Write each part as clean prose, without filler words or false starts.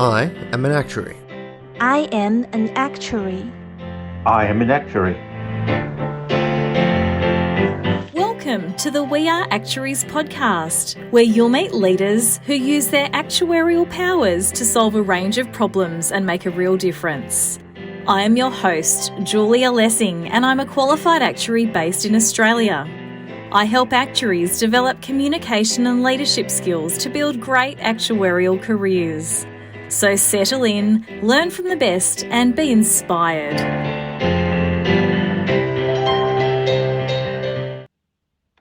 I am an actuary. I am an actuary. I am an actuary. Welcome to the We Are Actuaries podcast, where you'll meet leaders who use their actuarial powers to solve a range of problems and make a real difference. I am your host, Julia Lessing, and I'm a qualified actuary based in Australia. I help actuaries develop communication and leadership skills to build great actuarial careers. So settle in, learn from the best, and be inspired.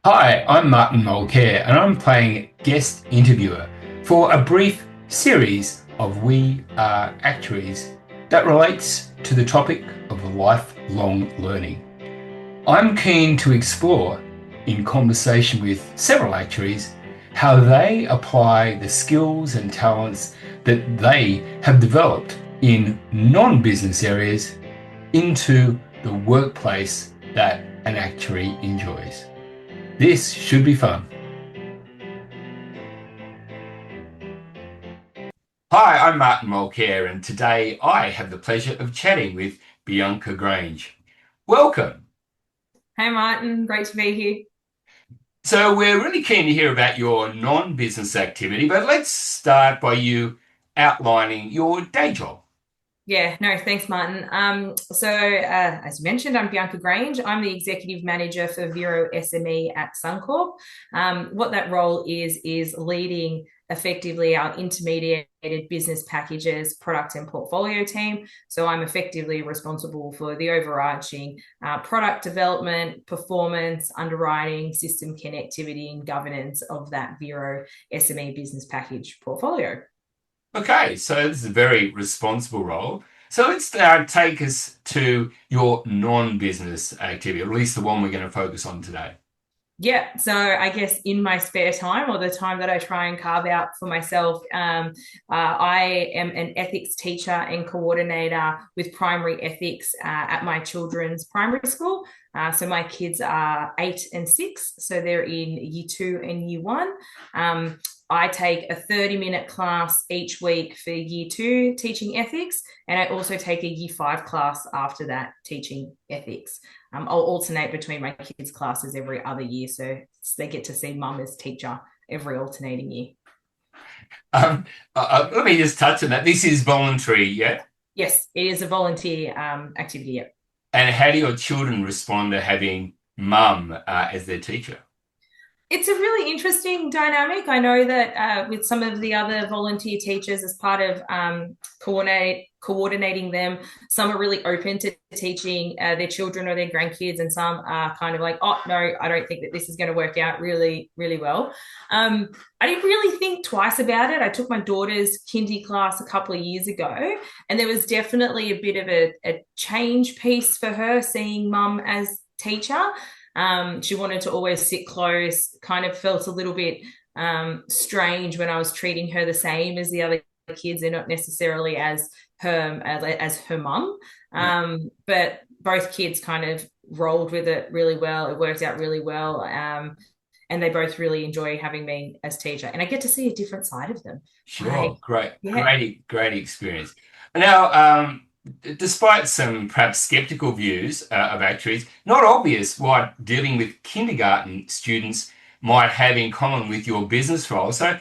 Hi, I'm Martin Mulcair and I'm playing guest interviewer for a brief series of We Are Actuaries that relates to the topic of lifelong learning. I'm keen to explore, in conversation with several actuaries, how they apply the skills and talents that they have developed in non-business areas into the workplace that an actuary enjoys. This should be fun. Hi, I'm Martin Mulcair, and today I have the pleasure of chatting with Bianka Grange. Welcome. Hey Martin, great to be here. So we're really keen to hear about your non-business activity, but let's start by you outlining your day job. Yeah, no, thanks, Martin. As you mentioned, I'm Bianka Grange. I'm the executive manager for Vero SME at Suncorp. What that role is leading effectively our intermediated business packages, product and portfolio team. So I'm effectively responsible for the overarching product development, performance, underwriting, system connectivity, and governance of that Vero SME business package portfolio. Okay, so this is a very responsible role. So let's take us to your non-business activity, or at least the one we're going to focus on today. Yeah, so I guess in my spare time, or the time that I try and carve out for myself, I am an ethics teacher and coordinator with primary ethics at my children's primary school. So my kids are 8 and 6, so they're in year 2 and year 1. I take a 30-minute class each week for year 2 teaching ethics, and I also take a year 5 class after that teaching ethics. I'll alternate between my kids' classes every other year, so they get to see mum as teacher every alternating year. Let me just touch on that. This is voluntary, yeah? Yes, it is a volunteer activity, yeah. And how do your children respond to having mum as their teacher? It's a really interesting dynamic. I know that with some of the other volunteer teachers, as part of coordinating them, some are really open to teaching their children or their grandkids, and some are kind of like, oh, no, I don't think that this is going to work out really, really well. I didn't really think twice about it. I took my daughter's kindy class a couple of years ago, and there was definitely a bit of a change piece for her seeing mum as teacher. She wanted to always sit close, kind of felt a little bit strange when I was treating her the same as the other kids and not necessarily as her mum. But both kids kind of rolled with it really well. It worked out really well. And they both really enjoy having me as teacher. And I get to see a different side of them. Sure, great experience. Now, despite some perhaps skeptical views of actuaries, not obvious what dealing with kindergarten students might have in common with your business role. So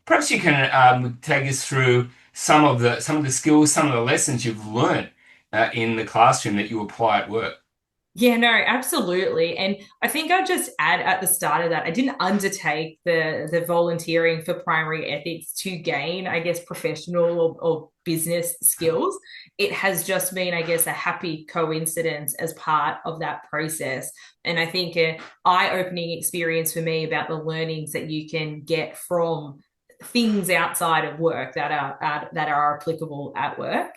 perhaps you can take us through some of the skills, some of the lessons you've learned in the classroom that you apply at work. Yeah, no, absolutely. And I think I'll just add at the start of that, I didn't undertake the volunteering for primary ethics to gain, I guess, professional or business skills. It has just been, I guess, a happy coincidence as part of that process. And I think an eye-opening experience for me about the learnings that you can get from things outside of work that are applicable at work.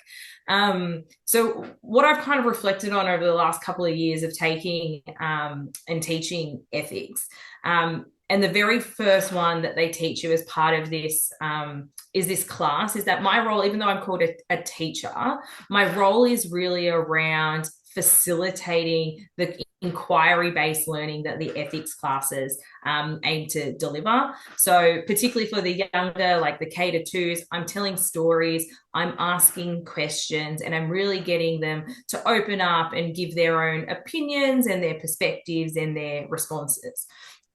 So what I've kind of reflected on over the last couple of years of taking and teaching ethics, and the very first one that they teach you as part of this is this class, is that my role, even though I'm called a teacher, my role is really around facilitating the inquiry-based learning that the ethics classes aim to deliver. So particularly for the younger, like the K to 2s, I'm telling stories, I'm asking questions, and I'm really getting them to open up and give their own opinions and their perspectives and their responses.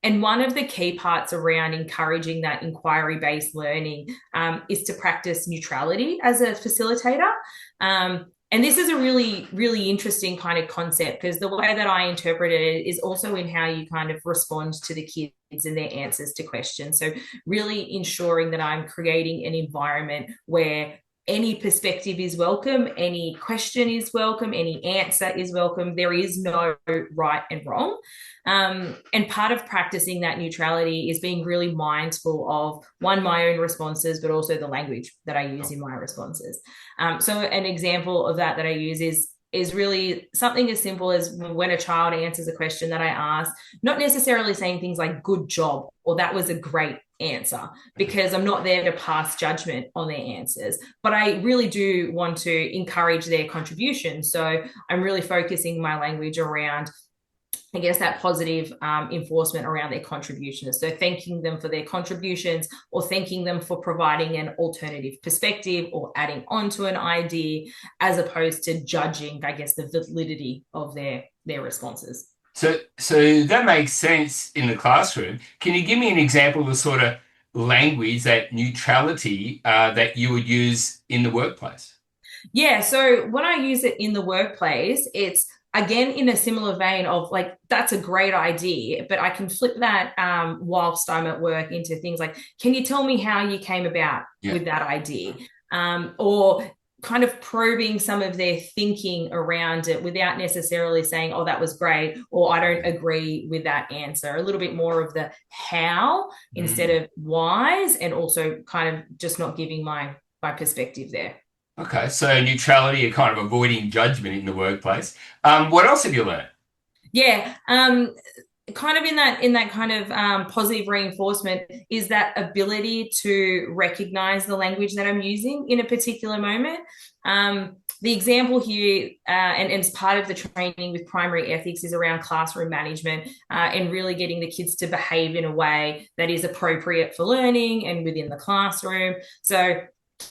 And one of the key parts around encouraging that inquiry-based learning is to practice neutrality as a facilitator. And this is a really, really interesting kind of concept, because the way that I interpret it is also in how you kind of respond to the kids and their answers to questions. So really ensuring that I'm creating an environment where any perspective is welcome, any question is welcome, any answer is welcome. There is no right and wrong. And part of practicing that neutrality is being really mindful of, one, my own responses, but also the language that I use in my responses. So an example of that I use is really something as simple as when a child answers a question that I ask, not necessarily saying things like "good job" or "that was a great answer," because I'm not there to pass judgment on their answers, but I really do want to encourage their contribution. So I'm really focusing my language around, I guess, that positive enforcement around their contributions. So thanking them for their contributions, or thanking them for providing an alternative perspective or adding on to an idea, as opposed to judging, I guess, the validity of their responses. So that makes sense in the classroom. Can you give me an example of the sort of language, that neutrality, that you would use in the workplace? Yeah, so when I use it in the workplace, it's again in a similar vein of like, that's a great idea, but I can flip that whilst I'm at work into things like, can you tell me how you came about with that idea? Or kind of probing some of their thinking around it without necessarily saying, oh, that was great, or I don't agree with that answer. A little bit more of the how instead of whys, and also kind of just not giving my perspective there. Okay, so neutrality, you're kind of avoiding judgment in the workplace. What else have you learned? Yeah, kind of in that kind of positive reinforcement is that ability to recognize the language that I'm using in a particular moment. The example here, and as part of the training with primary ethics, is around classroom management and really getting the kids to behave in a way that is appropriate for learning and within the classroom. So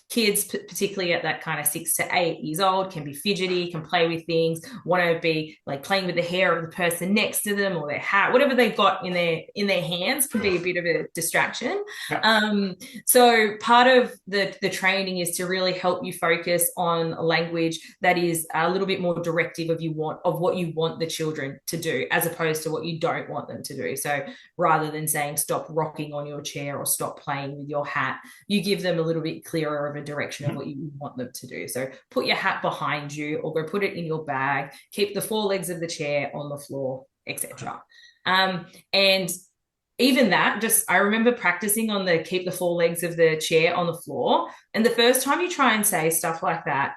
kids, particularly at that kind of 6 to 8 years old, can be fidgety, can play with things, want to be like playing with the hair of the person next to them or their hat, whatever they've got in their hands can be a bit of a distraction. So part of the training is to really help you focus on a language that is a little bit more directive of what you want the children to do, as opposed to what you don't want them to do. So rather than saying stop rocking on your chair or stop playing with your hat, you give them a little bit clearer of a direction of what you want them to do. So put your hat behind you, or go put it in your bag, keep the 4 legs of the chair on the floor, etc. And even that, just I remember practicing on the keep the 4 legs of the chair on the floor, and the first time you try and say stuff like that,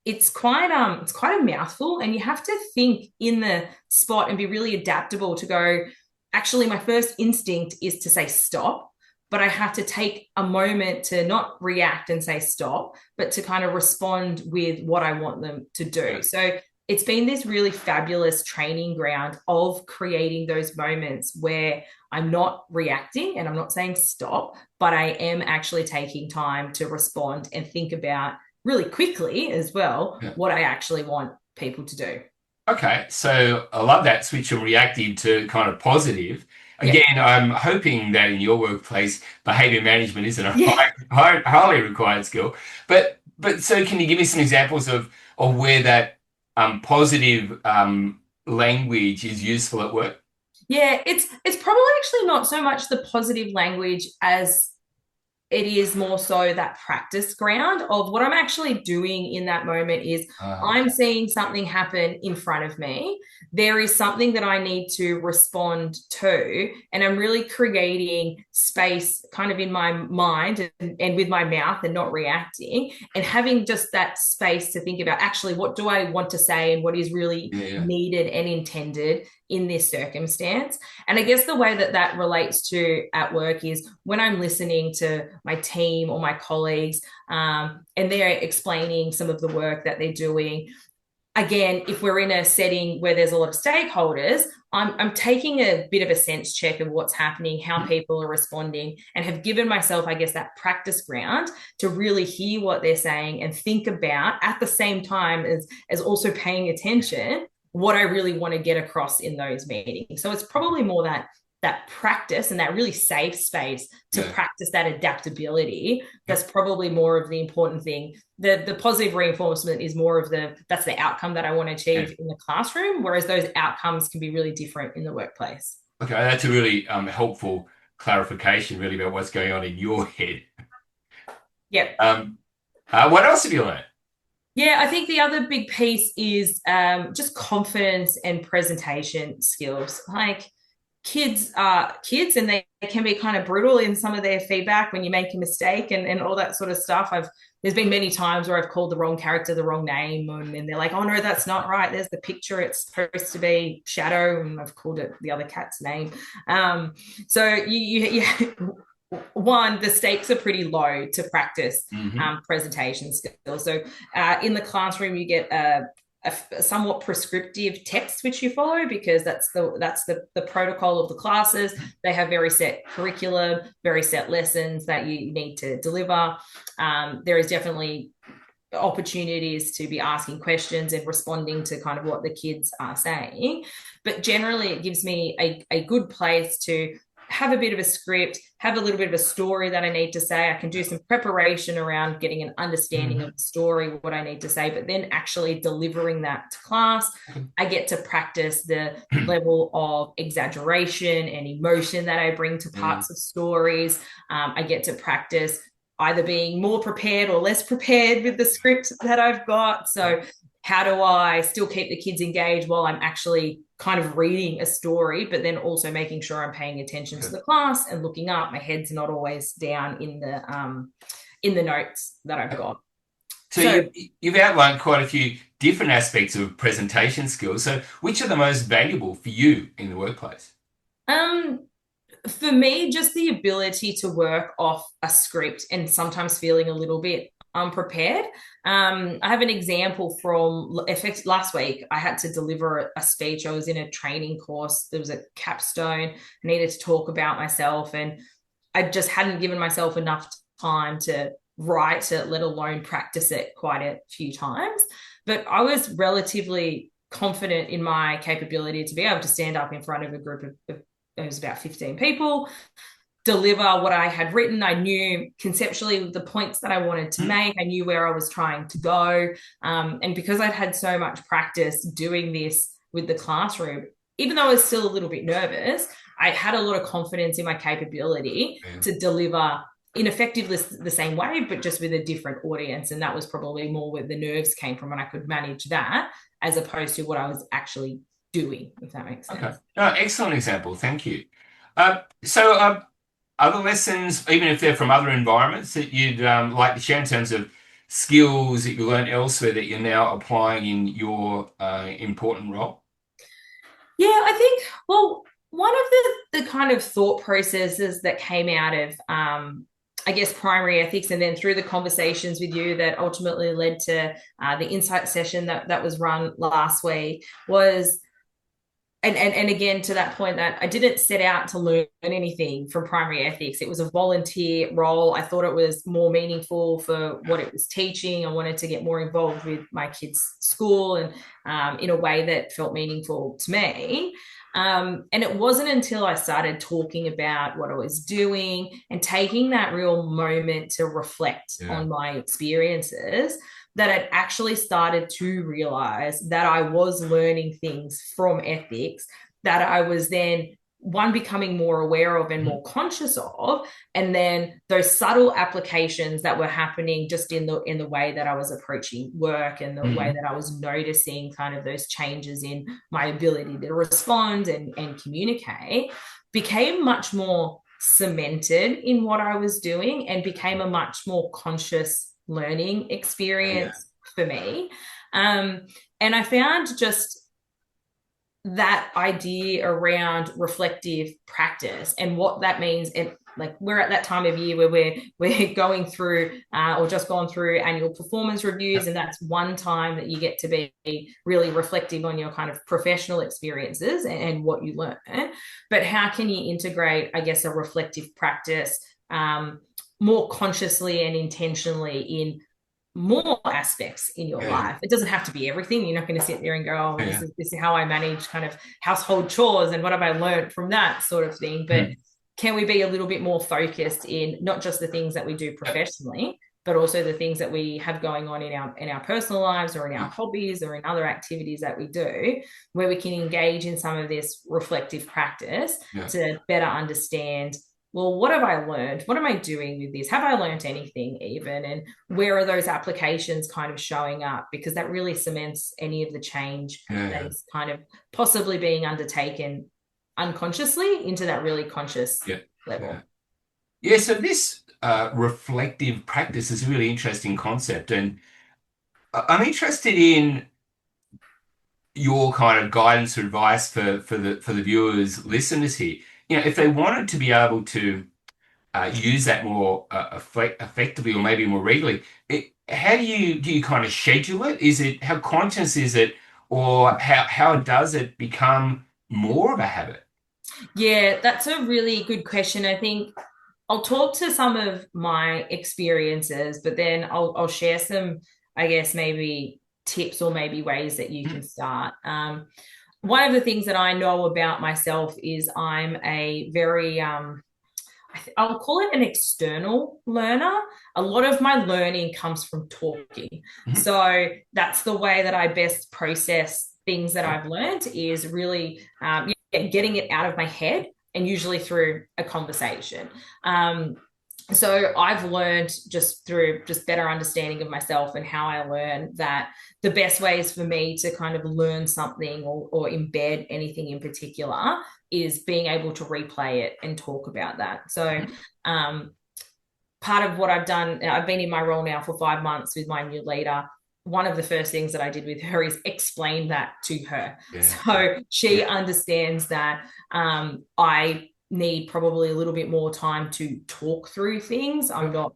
it's quite a mouthful, and you have to think in the spot and be really adaptable to go, actually my first instinct is to say stop, but I have to take a moment to not react and say stop, but to kind of respond with what I want them to do. So it's been this really fabulous training ground of creating those moments where I'm not reacting and I'm not saying stop, but I am actually taking time to respond and think about really quickly as well what I actually want people to do. Okay, so I love that switch from reactive to kind of positive. Again, I'm hoping that in your workplace, behavior management isn't a highly required skill. But so can you give me some examples of where that positive language is useful at work? Yeah, it's probably actually not so much the positive language as it is more so that practice ground of what I'm actually doing in that moment is I'm seeing something happen in front of me. There is something that I need to respond to, and I'm really creating space kind of in my mind and with my mouth and not reacting, and having just that space to think about actually what do I want to say and what is really needed and intended in this circumstance. And I guess the way that relates to at work is when I'm listening to my team or my colleagues and they're explaining some of the work that they're doing, again, if we're in a setting where there's a lot of stakeholders, I'm taking a bit of a sense check of what's happening, how people are responding, and have given myself, I guess, that practice ground to really hear what they're saying and think about at the same time as also paying attention what I really want to get across in those meetings. So it's probably more that practice and that really safe space to practice that adaptability. That's probably more of the important thing. The positive reinforcement is more of that's the outcome that I want to achieve in the classroom, whereas those outcomes can be really different in the workplace. Okay, that's a really helpful clarification, really, about what's going on in your head. Yep. What else have you learned? Yeah, I think the other big piece is just confidence and presentation skills. Like, kids are kids and they can be kind of brutal in some of their feedback when you make a mistake and all that sort of stuff. There's been many times where I've called the wrong character the wrong name, and they're like, oh no, that's not right, there's the picture, it's supposed to be Shadow, and I've called it the other cat's name. So you one, the stakes are pretty low to practice presentation skills. So in the classroom, you get a somewhat prescriptive text which you follow, because that's the protocol of the classes. They have very set curriculum, very set lessons that you need to deliver. There is definitely opportunities to be asking questions and responding to kind of what the kids are saying, but generally it gives me a good place to have a bit of a script, have a little bit of a story that I need to say. I can do some preparation around getting an understanding of the story, what I need to say, but then actually delivering that to class, I get to practice the level of exaggeration and emotion that I bring to parts of stories. I get to practice either being more prepared or less prepared with the script that I've got. So how do I still keep the kids engaged while I'm actually kind of reading a story, but then also making sure I'm paying attention to the class and looking up. My head's not always down in the notes that I've got. So you've outlined quite a few different aspects of presentation skills. So which are the most valuable for you in the workplace? For me, just the ability to work off a script and sometimes feeling a little bit unprepared. I have an example from last week. I had to deliver a speech. I was in a training course. There was a capstone. I needed to talk about myself, and I just hadn't given myself enough time to write it, let alone practice it quite a few times. But I was relatively confident in my capability to be able to stand up in front of a group of it was about 15 people, deliver what I had written. I knew conceptually the points that I wanted to make. I knew where I was trying to go. And because I'd had so much practice doing this with the classroom, even though I was still a little bit nervous, I had a lot of confidence in my capability to deliver in effectively the same way, but just with a different audience. And that was probably more where the nerves came from, and I could manage that as opposed to what I was actually doing, if that makes sense. Okay. Excellent example. Thank you. Other lessons, even if they're from other environments, that you'd like to share in terms of skills that you learned elsewhere that you're now applying in your important role? Yeah, I think, well, one of the kind of thought processes that came out of, I guess, primary ethics, and then through the conversations with you that ultimately led to the insight session that was run last week was, and again, to that point, that I didn't set out to learn anything from primary ethics. It was a volunteer role. I thought it was more meaningful for what it was teaching. I wanted to get more involved with my kids' school and in a way that felt meaningful to me. And it wasn't until I started talking about what I was doing and taking that real moment to reflect on my experiences that I'd actually started to realize that I was learning things from ethics that I was then becoming more aware of and more conscious of, and then those subtle applications that were happening just in the way that I was approaching work and the way that I was noticing kind of those changes in my ability to respond and communicate became much more cemented in what I was doing and became a much more conscious learning experience for me. And I found just that idea around reflective practice and what that means. And like, we're at that time of year where we're going through or just gone through annual performance reviews, and that's one time that you get to be really reflective on your kind of professional experiences and what you learn. But how can you integrate, I guess, a reflective practice more consciously and intentionally in more aspects in your life? It doesn't have to be everything. You're not going to sit there and go, oh, this is how I manage kind of household chores and what have I learned from that sort of thing. But can we be a little bit more focused in not just the things that we do professionally, but also the things that we have going on in our personal lives or in our hobbies or in other activities that we do, where we can engage in some of this reflective practice to better understand, well, what have I learned? What am I doing with this? Have I learned anything even? And where are those applications kind of showing up? Because that really cements any of the change that is kind of possibly being undertaken unconsciously into that really conscious level. Yeah, so this reflective practice is a really interesting concept. And I'm interested in your kind of guidance or advice for the viewers, listeners here. If they wanted to be able to use that more effectively or maybe more regularly, how do you kind of schedule it? Is it, how conscious is it, or how does it become more of a habit? Yeah, that's a really good question. I think I'll talk to some of my experiences, but then I'll share some, I guess, maybe tips or maybe ways that you can start. One of the things that I know about myself is I'm a very, I'll call it an external learner. A lot of my learning comes from talking. So that's the way that I best process things that I've learned, is really getting it out of my head, and usually through a conversation. So I've learned just through just better understanding of myself and how I learn, that the best ways for me to kind of learn something or embed anything in particular is being able to replay it and talk about that. So part of what I've done, I've been in my role now for 5 months with my new leader. One of the first things that I did with her is explain that to her. So she understands that I need probably a little bit more time to talk through things. I'm not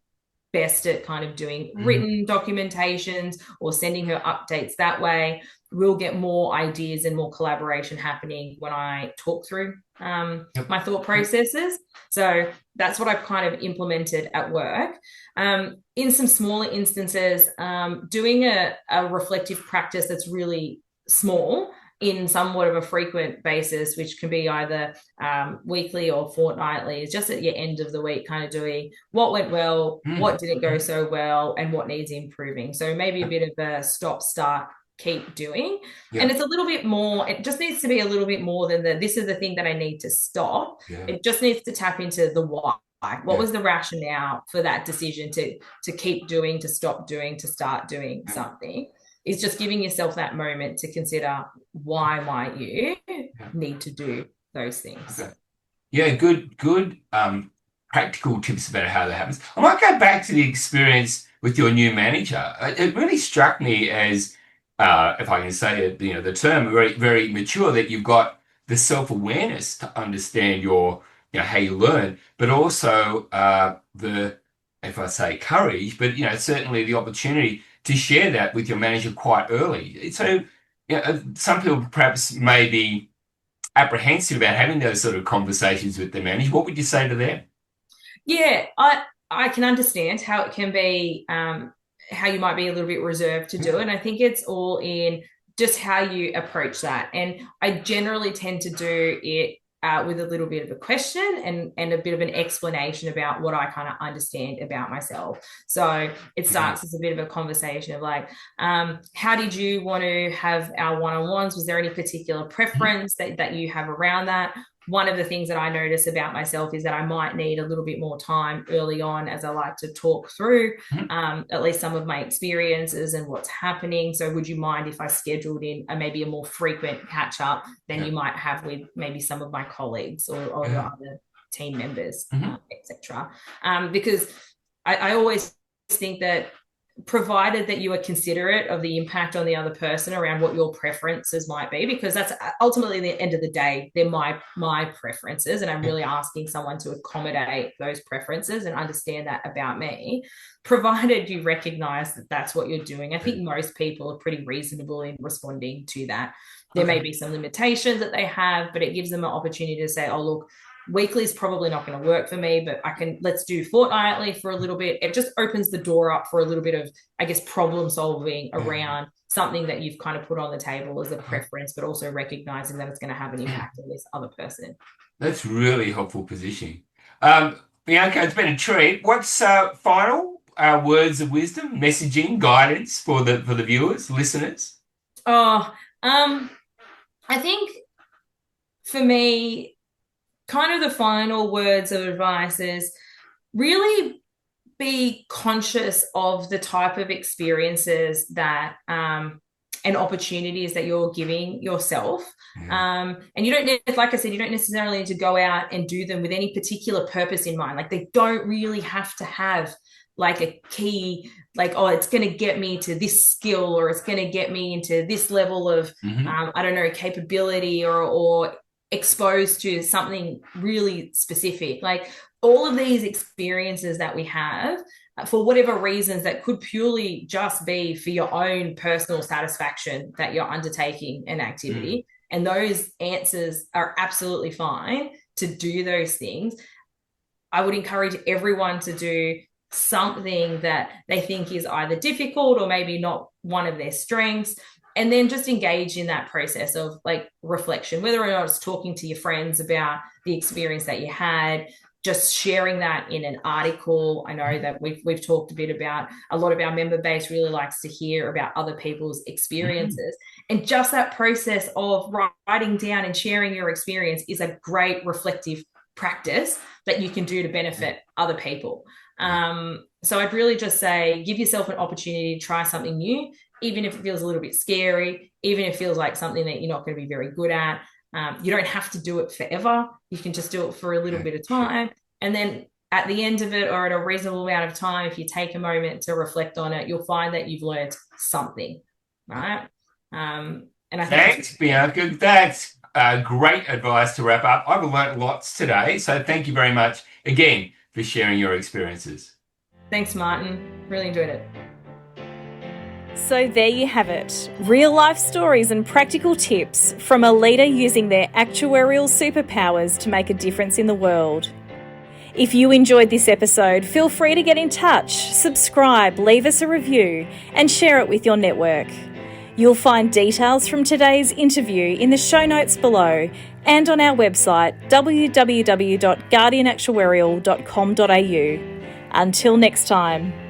best at kind of doing written documentations or sending her updates that way. We'll get more ideas and more collaboration happening when I talk through my thought processes. So that's what I've kind of implemented at work. In some smaller instances, doing a reflective practice that's really small in somewhat of a frequent basis, which can be either weekly or fortnightly, is just at your end of the week, kind of doing what went well, what didn't go so well, and what needs improving. So maybe a bit of a stop, start, keep doing. And it's a little bit more, it just needs to be a little bit more than this is the thing that I need to stop. It just needs to tap into the why. What was the rationale for that decision to keep doing, to stop doing, to start doing something? Is just giving yourself that moment to consider, why might you need to do those things. Yeah, good practical tips about how that happens. I might go back to the experience with your new manager. It really struck me as, if I can say it, the term, very, very mature, that you've got the self-awareness to understand how you learn, but also if I say courage, but certainly the opportunity to share that with your manager quite early. So, some people perhaps may be apprehensive about having those sort of conversations with their manager. What would you say to them? Yeah, I can understand how it can be, how you might be a little bit reserved to do it. And I think it's all in just how you approach that. And I generally tend to do it with a little bit of a question and a bit of an explanation about what I kind of understand about myself. So it starts as a bit of a conversation of like, how did you want to have our one-on-ones? Was there any particular preference that you have around that? One of the things that I notice about myself is that I might need a little bit more time early on, as I like to talk through at least some of my experiences and what's happening. So would you mind if I scheduled in maybe a more frequent catch up than you might have with maybe some of my colleagues or your other team members, etc. Because I always think that provided that you are considerate of the impact on the other person around what your preferences might be, because that's ultimately the end of the day, they're my preferences, and I'm really asking someone to accommodate those preferences and understand that about me, provided you recognize that that's what you're doing. I think most people are pretty reasonable in responding to that. There may be some limitations that they have, but it gives them an opportunity to say, oh, look, weekly is probably not going to work for me, but let's do fortnightly for a little bit. It just opens the door up for a little bit of, I guess, problem solving around something that you've kind of put on the table as a preference, but also recognizing that it's going to have an impact on this other person. That's really helpful positioning. Bianca, it's been a treat. What's final words of wisdom, messaging, guidance for the viewers, listeners? I think for me, kind of the final words of advice is really be conscious of the type of experiences that and opportunities that you're giving yourself. And you don't need, like I said, you don't necessarily need to go out and do them with any particular purpose in mind. Like, they don't really have to have like a key, like, oh, it's going to get me to this skill, or it's going to get me into this level of, I don't know, capability, or exposed to something really specific. Like, all of these experiences that we have, for whatever reasons, that could purely just be for your own personal satisfaction that you're undertaking an activity. And those answers are absolutely fine to do those things. I would encourage everyone to do something that they think is either difficult or maybe not one of their strengths, and then just engage in that process of like reflection, whether or not it's talking to your friends about the experience that you had, just sharing that in an article. I know that we've talked a bit about, a lot of our member base really likes to hear about other people's experiences. And just that process of writing down and sharing your experience is a great reflective practice that you can do to benefit other people. So I'd really just say, give yourself an opportunity to try something new, even if it feels a little bit scary, even if it feels like something that you're not going to be very good at. You don't have to do it forever. You can just do it for a little bit of time. And then at the end of it, or at a reasonable amount of time, if you take a moment to reflect on it, you'll find that you've learned something, right? And I think Thanks, Bianca. That's great advice to wrap up. I've learned lots today, so thank you very much again for sharing your experiences. Thanks, Martin. Really enjoyed it. So there you have it, real life stories and practical tips from a leader using their actuarial superpowers to make a difference in the world. If you enjoyed this episode, feel free to get in touch, subscribe, leave us a review, and share it with your network. You'll find details from today's interview in the show notes below and on our website www.guardianactuarial.com.au. Until next time.